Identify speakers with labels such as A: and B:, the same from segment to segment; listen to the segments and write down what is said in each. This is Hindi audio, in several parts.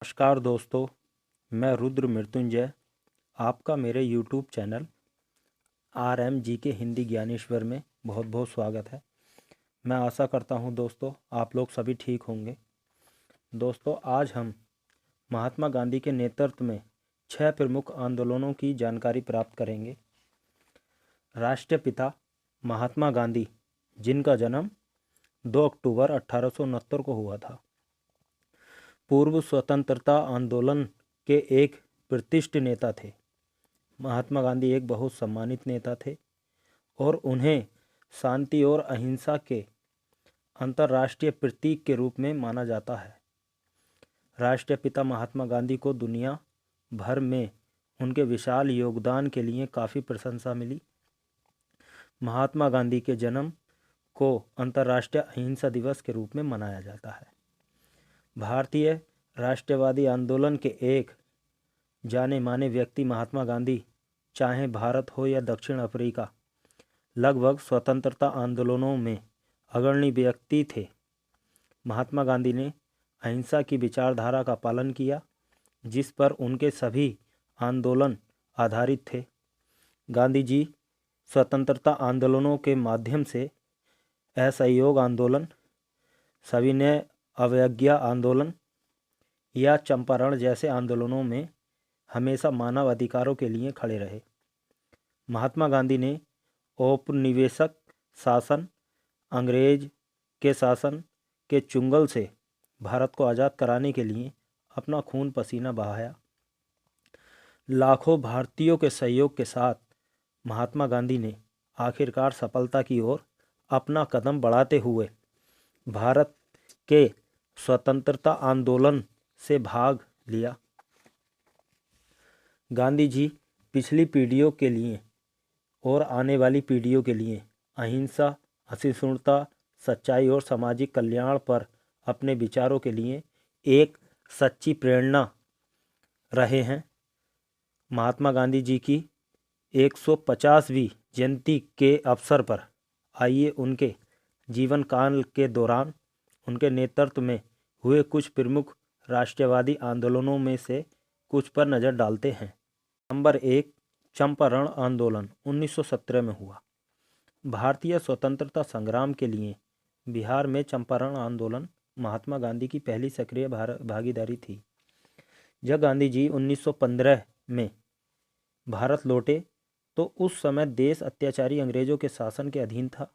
A: नमस्कार दोस्तों, मैं रुद्र मृत्युंजय। आपका मेरे YouTube channel RMGK Hindi Dnyaneshwar में बहुत बहुत स्वागत है। मैं आशा करता हूं दोस्तों आप लोग सभी ठीक होंगे। दोस्तों, आज हम महात्मा गांधी के नेतृत्व में 6 प्रमुख आंदोलनों की जानकारी प्राप्त करेंगे। राष्ट्रपिता महात्मा गांधी, जिनका जन्म 2 अक्टूबर 1869 को हुआ था, पूर्व स्वतंत्रता आंदोलन के एक प्रतिष्ठित नेता थे। महात्मा गांधी एक बहुत सम्मानित नेता थे और उन्हें शांति और अहिंसा के अंतर्राष्ट्रीय प्रतीक के रूप में माना जाता है। राष्ट्रपिता महात्मा गांधी को दुनिया भर में उनके विशाल योगदान के लिए काफ़ी प्रशंसा मिली। महात्मा गांधी के जन्म को अंतर्राष्ट्रीय अहिंसा दिवस के रूप में मनाया जाता है। भारतीय राष्ट्रवादी आंदोलन के एक जाने माने व्यक्ति महात्मा गांधी, चाहे भारत हो या दक्षिण अफ्रीका, लगभग स्वतंत्रता आंदोलनों में अग्रणी व्यक्ति थे। महात्मा गांधी ने अहिंसा की विचारधारा का पालन किया, जिस पर उनके सभी आंदोलन आधारित थे। गांधी जी स्वतंत्रता आंदोलनों के माध्यम से असहयोग आंदोलन, सविनय अवज्ञा आंदोलन या चंपारण जैसे आंदोलनों में हमेशा मानव अधिकारों के लिए खड़े रहे। महात्मा गांधी ने औपनिवेशिक शासन, अंग्रेज के शासन के चुंगल से भारत को आज़ाद कराने के लिए अपना खून पसीना बहाया। लाखों भारतीयों के सहयोग के साथ महात्मा गांधी ने आखिरकार सफलता की ओर अपना कदम बढ़ाते हुए भारत के स्वतंत्रता आंदोलन से भाग लिया। गांधी जी पिछली पीढ़ियों के लिए और आने वाली पीढ़ियों के लिए अहिंसा, असहिष्णुता, सच्चाई और सामाजिक कल्याण पर अपने विचारों के लिए एक सच्ची प्रेरणा रहे हैं। महात्मा गांधी जी की 150वीं जयंती के अवसर पर आइए उनके जीवन काल के दौरान उनके नेतृत्व में हुए कुछ प्रमुख राष्ट्रवादी आंदोलनों में से कुछ पर नज़र डालते हैं। नंबर 1, चंपारण आंदोलन 1917 में हुआ। भारतीय स्वतंत्रता संग्राम के लिए बिहार में चंपारण आंदोलन महात्मा गांधी की पहली सक्रिय भागीदारी थी। जब गांधी जी 1915 में भारत लौटे तो उस समय देश अत्याचारी अंग्रेजों के शासन के अधीन था।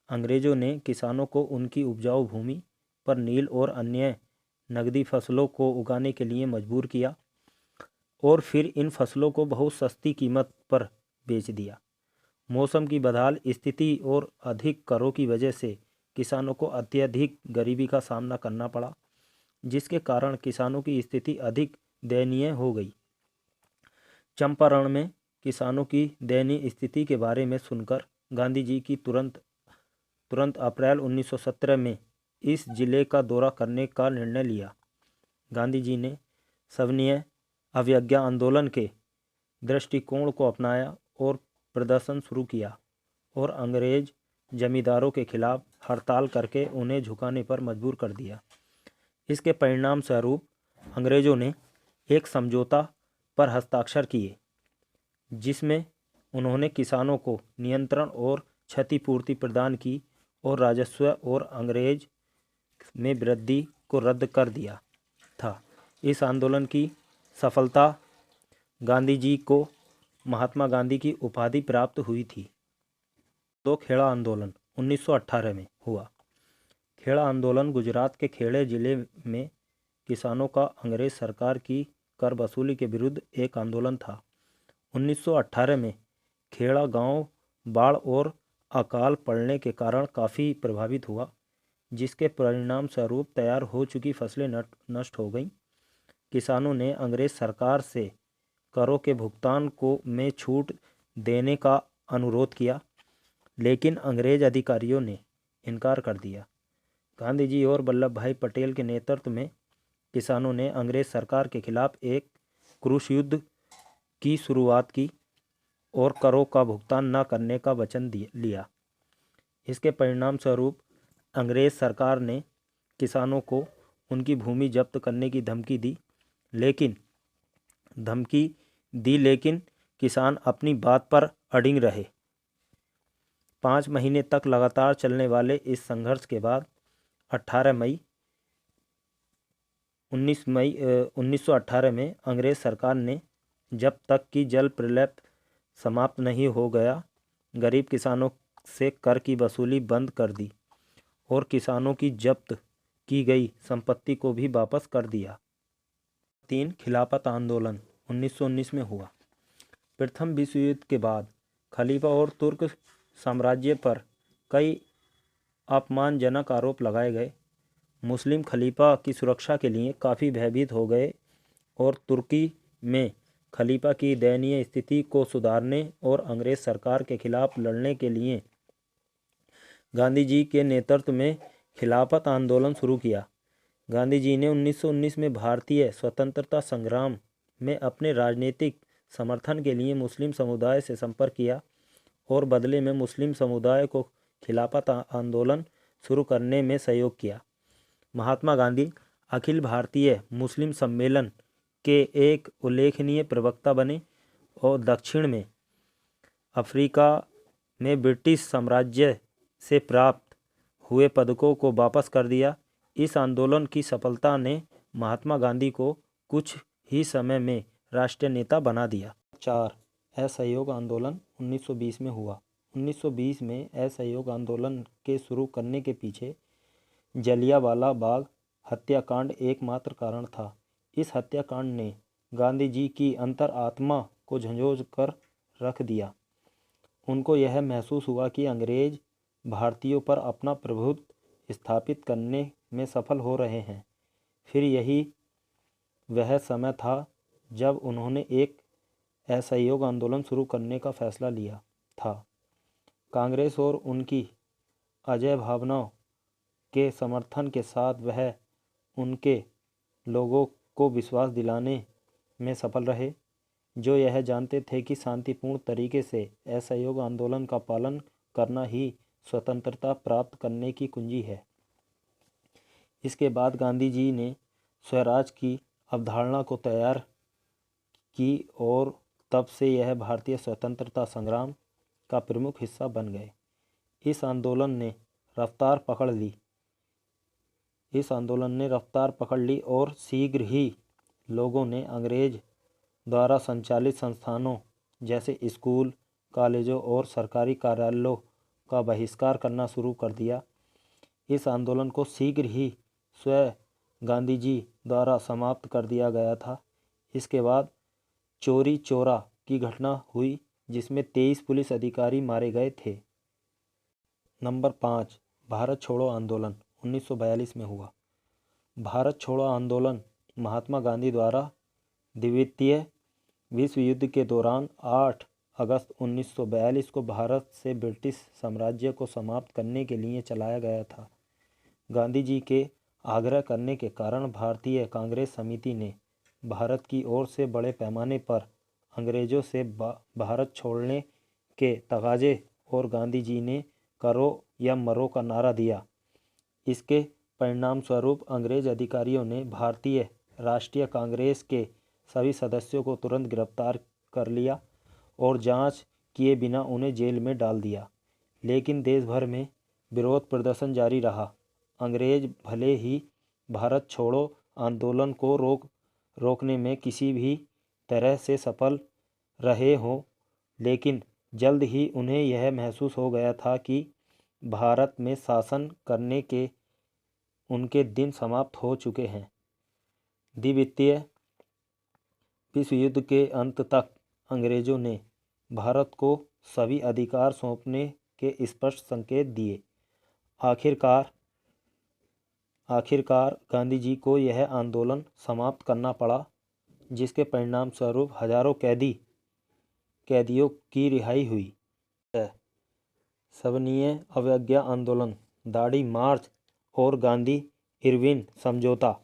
A: अंग्रेजों ने किसानों को उनकी उपजाऊ भूमि पर नील और अन्य नकदी फसलों को उगाने के लिए मजबूर किया और फिर इन फसलों को बहुत सस्ती कीमत पर बेच दिया। मौसम की बदहाल स्थिति और अधिक करों की वजह से किसानों को अत्यधिक गरीबी का सामना करना पड़ा, जिसके कारण किसानों की स्थिति अधिक दयनीय हो गई। चंपारण में किसानों की दयनीय स्थिति के बारे में सुनकर गांधी जी की तुरंत अप्रैल 1917 में इस जिले का दौरा करने का निर्णय लिया। गांधी जी ने सविनय अवज्ञा आंदोलन के दृष्टिकोण को अपनाया और प्रदर्शन शुरू किया और अंग्रेज जमींदारों के खिलाफ हड़ताल करके उन्हें झुकाने पर मजबूर कर दिया। इसके परिणाम स्वरूप अंग्रेजों ने एक समझौता पर हस्ताक्षर किए, जिसमें उन्होंने किसानों को नियंत्रण और क्षतिपूर्ति प्रदान की और राजस्व और अंग्रेज में वृद्धि को रद्द कर दिया था। इस आंदोलन की सफलता गांधी जी को महात्मा गांधी की उपाधि प्राप्त हुई थी। खेड़ा आंदोलन 1918 में हुआ। खेड़ा आंदोलन गुजरात के खेड़े जिले में किसानों का अंग्रेज सरकार की कर वसूली के विरुद्ध एक आंदोलन था। 1918 में खेड़ा गांव बाढ़ और अकाल पड़ने के कारण काफ़ी प्रभावित हुआ, जिसके परिणाम स्वरूप तैयार हो चुकी फसलें नष्ट हो गईं। किसानों ने अंग्रेज सरकार से करों के भुगतान को में छूट देने का अनुरोध किया, लेकिन अंग्रेज अधिकारियों ने इनकार कर दिया। गांधी जी और वल्लभ भाई पटेल के नेतृत्व में किसानों ने अंग्रेज सरकार के खिलाफ एक क्रूस युद्ध की शुरुआत की और करों का भुगतान न करने का वचन लिया। इसके परिणाम स्वरूप अंग्रेज सरकार ने किसानों को उनकी भूमि जब्त करने की धमकी दी लेकिन धमकी दी, लेकिन किसान अपनी बात पर अडिग रहे। 5 महीने तक लगातार चलने वाले इस संघर्ष के बाद 1918 में अंग्रेज सरकार ने जब तक कि जल प्रलय समाप्त नहीं हो गया गरीब किसानों से कर की वसूली बंद कर दी और किसानों की जब्त की गई संपत्ति को भी वापस कर दिया। 3. खिलाफत आंदोलन 1919 में हुआ। प्रथम विश्व युद्ध के बाद खलीफा और तुर्क साम्राज्य पर कई अपमानजनक आरोप लगाए गए। मुस्लिम खलीफा की सुरक्षा के लिए काफ़ी भयभीत हो गए और तुर्की में खलीफा की दयनीय स्थिति को सुधारने और अंग्रेज सरकार के खिलाफ लड़ने के लिए गांधी जी के नेतृत्व में खिलाफत आंदोलन शुरू किया। गांधी जी ने 1919 में भारतीय स्वतंत्रता संग्राम में अपने राजनीतिक समर्थन के लिए मुस्लिम समुदाय से संपर्क किया और बदले में मुस्लिम समुदाय को खिलाफत आंदोलन शुरू करने में सहयोग किया। महात्मा गांधी अखिल भारतीय मुस्लिम सम्मेलन के एक उल्लेखनीय प्रवक्ता बने और दक्षिण में अफ्रीका में ब्रिटिश साम्राज्य से प्राप्त हुए पदकों को वापस कर दिया। इस आंदोलन की सफलता ने महात्मा गांधी को कुछ ही समय में राष्ट्रीय नेता बना दिया। 4. असहयोग आंदोलन 1920 में हुआ। 1920 में असहयोग आंदोलन के शुरू करने के पीछे जलियांवाला बाग हत्याकांड एकमात्र कारण था। इस हत्याकांड ने गांधी जी की अंतरात्मा को झंझोड़ कर रख दिया। उनको यह महसूस हुआ कि अंग्रेज भारतीयों पर अपना प्रभुत्व स्थापित करने में सफल हो रहे हैं। फिर यही वह समय था जब उन्होंने एक असहयोग आंदोलन शुरू करने का फैसला लिया था। कांग्रेस और उनकी अजय भावनाओं के समर्थन के साथ वह उनके लोगों को विश्वास दिलाने में सफल रहे, जो यह जानते थे कि शांतिपूर्ण तरीके से असहयोग आंदोलन का पालन करना ही स्वतंत्रता प्राप्त करने की कुंजी है। इसके बाद गांधी जी ने स्वराज की अवधारणा को तैयार की और तब से यह भारतीय स्वतंत्रता संग्राम का प्रमुख हिस्सा बन गए। इस आंदोलन ने रफ्तार पकड़ ली और शीघ्र ही लोगों ने अंग्रेज द्वारा संचालित संस्थानों जैसे स्कूल, कॉलेजों और सरकारी कार्यालयों का बहिष्कार करना शुरू कर दिया। इस आंदोलन को शीघ्र ही स्वयं गांधी जी द्वारा समाप्त कर दिया गया था। इसके बाद चौरी चौरा की घटना हुई जिसमें 23 पुलिस अधिकारी मारे गए थे। नंबर 5. भारत छोड़ो आंदोलन 1942 में हुआ। भारत छोड़ो आंदोलन महात्मा गांधी द्वारा द्वितीय विश्व युद्ध के दौरान 8 अगस्त 1942 को भारत से ब्रिटिश साम्राज्य को समाप्त करने के लिए चलाया गया था। गांधी जी के आग्रह करने के कारण भारतीय कांग्रेस समिति ने भारत की ओर से बड़े पैमाने पर अंग्रेजों से भारत छोड़ने के तगाजे और गांधी जी ने करो या मरो का नारा दिया। इसके परिणाम स्वरूप अंग्रेज अधिकारियों ने भारतीय राष्ट्रीय कांग्रेस के सभी सदस्यों को तुरंत गिरफ्तार कर लिया और जांच किए बिना उन्हें जेल में डाल दिया। लेकिन देश भर में विरोध प्रदर्शन जारी रहा। अंग्रेज भले ही भारत छोड़ो आंदोलन को रोकने में किसी भी तरह से सफल रहे हों, लेकिन जल्द ही उन्हें यह महसूस हो गया था कि भारत में शासन करने के उनके दिन समाप्त हो चुके हैं। द्वितीय विश्व युद्ध के अंत तक अंग्रेजों ने भारत को सभी अधिकार सौंपने के स्पष्ट संकेत दिए। आखिरकार गांधी जी को यह आंदोलन समाप्त करना पड़ा, जिसके परिणाम स्वरूप हजारों कैदियों की रिहाई हुई। सविनय अवज्ञा आंदोलन, दांडी मार्च और गांधी इरविन समझौता।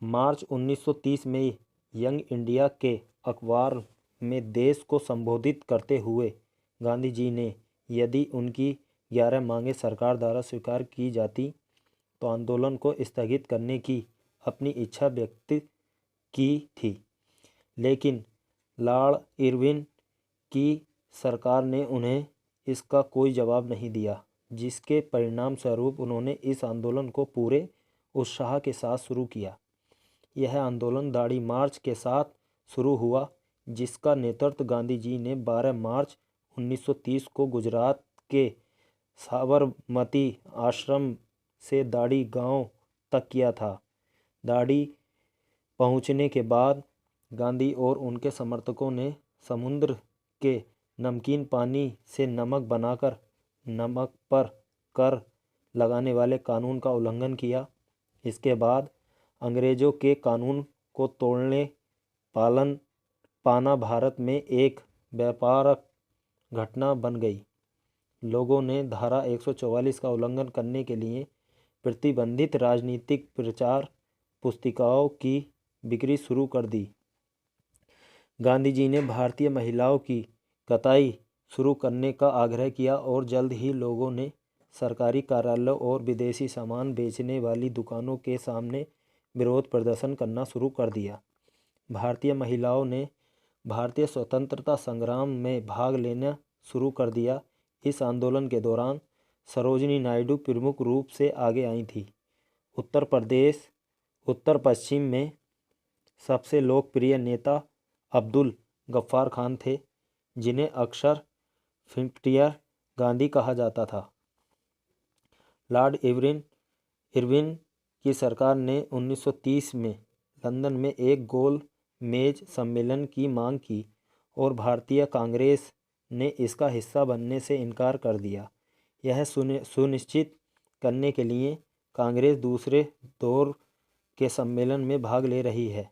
A: मार्च 1930 में यंग इंडिया के अखबार में देश को संबोधित करते हुए गांधी जी ने यदि उनकी 11 मांगें सरकार द्वारा स्वीकार की जाती तो आंदोलन को स्थगित करने की अपनी इच्छा व्यक्त की थी, लेकिन लॉर्ड इरविन की सरकार ने उन्हें इसका कोई जवाब नहीं दिया, जिसके परिणाम स्वरूप उन्होंने इस आंदोलन को पूरे उत्साह के साथ शुरू किया। यह आंदोलन दाढ़ी मार्च के साथ शुरू हुआ, जिसका नेतृत्व गांधी जी ने 12 मार्च 1930 को गुजरात के साबरमती आश्रम से दाढ़ी गांव तक किया था। दाढ़ी पहुंचने के बाद गांधी और उनके समर्थकों ने समुद्र के नमकीन पानी से नमक बनाकर नमक पर कर लगाने वाले कानून का उल्लंघन किया। इसके बाद अंग्रेज़ों के कानून को तोड़ने पाना भारत में एक व्यापक घटना बन गई। लोगों ने धारा 144 का उल्लंघन करने के लिए प्रतिबंधित राजनीतिक प्रचार पुस्तिकाओं की बिक्री शुरू कर दी। गांधी जी ने भारतीय महिलाओं की कताई शुरू करने का आग्रह किया और जल्द ही लोगों ने सरकारी कार्यालयों और विदेशी सामान बेचने वाली दुकानों के सामने विरोध प्रदर्शन करना शुरू कर दिया। भारतीय महिलाओं ने भारतीय स्वतंत्रता संग्राम में भाग लेना शुरू कर दिया। इस आंदोलन के दौरान सरोजिनी नायडू प्रमुख रूप से आगे आई थी। उत्तर पश्चिम में सबसे लोकप्रिय नेता अब्दुल गफ्फार खान थे, जिन्हें अक्सर फिफ्टियर गांधी कहा जाता था। लॉर्ड इरविन की सरकार ने 1930 में लंदन में एक गोल मेज सम्मेलन की मांग की और भारतीय कांग्रेस ने इसका हिस्सा बनने से इनकार कर दिया। यह सुनिश्चित करने के लिए कांग्रेस दूसरे दौर के सम्मेलन में भाग ले रही है।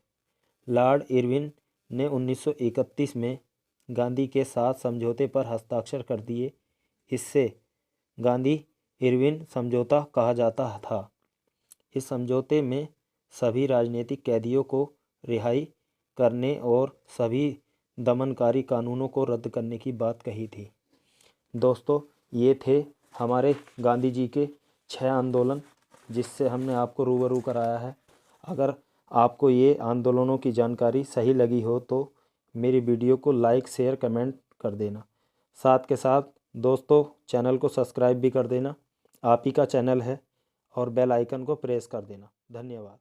A: लॉर्ड इरविन ने 1931 में गांधी के साथ समझौते पर हस्ताक्षर कर दिए। इससे गांधी इरविन समझौता कहा जाता था। इस समझौते में सभी राजनीतिक कैदियों को रिहाई करने और सभी दमनकारी कानूनों को रद्द करने की बात कही थी। दोस्तों, ये थे हमारे गांधी जी के 6 आंदोलन, जिससे हमने आपको रूबरू कराया है। अगर आपको ये आंदोलनों की जानकारी सही लगी हो तो मेरी वीडियो को लाइक, शेयर, कमेंट कर देना। साथ के साथ दोस्तों, चैनल को सब्सक्राइब भी कर देना। आप ही का चैनल है, और बेल आइकन को प्रेस कर देना। धन्यवाद।